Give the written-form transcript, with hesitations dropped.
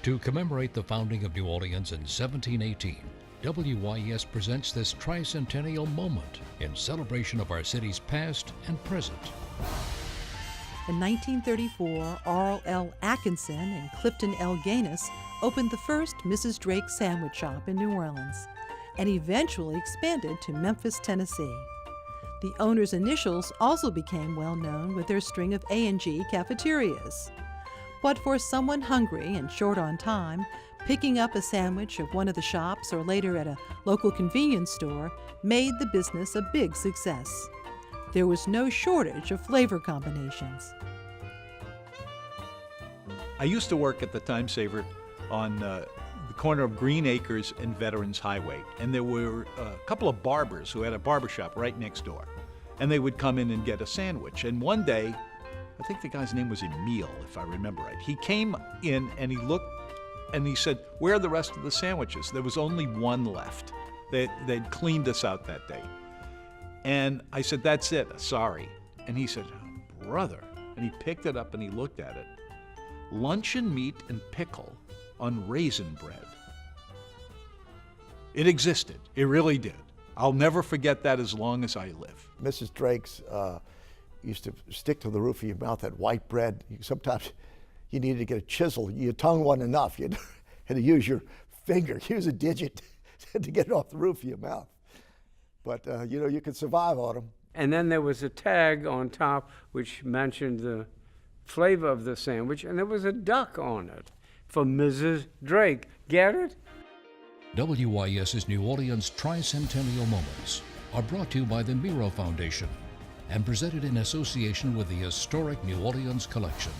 To commemorate the founding of New Orleans in 1718, WYES presents this Tricentennial moment in celebration of our city's past and present. In 1934, Arl L. Atkinson and Clifton L. Gaines opened the first Mrs. Drake sandwich shop in New Orleans and eventually expanded to Memphis, Tennessee. The owner's initials also became well known with their string of A&G cafeterias. But for someone hungry and short on time, picking up a sandwich at one of the shops or later at a local convenience store made the business a big success. There was no shortage of flavor combinations. I used to work at the Time Saver on the corner of Green Acres and Veterans Highway, and there were a couple of barbers who had a barbershop right next door, and they would come in and get a sandwich. And one day, I think the guy's name was Emile, if I remember right, he came in and he looked and he said, "Where are the rest of the sandwiches?" There was only one left. They'd cleaned us out that day. And I said, "That's it, sorry." And he said, "Oh, brother," and he picked it up and he looked at it. Luncheon meat and pickle on raisin bread. It existed. It really did. I'll never forget that as long as I live. Mrs. Drake's used to stick to the roof of your mouth, that white bread. Sometimes you needed to get a chisel. Your tongue wasn't enough. You had to use your finger, use a digit to get it off the roof of your mouth. But, you could survive on them. And then there was a tag on top which mentioned the flavor of the sandwich, and there was a duck on it for Mrs. Drake. Get it? WYES's New Orleans Tricentennial Moments are brought to you by the Miro Foundation and presented in association with the historic New Orleans Collection.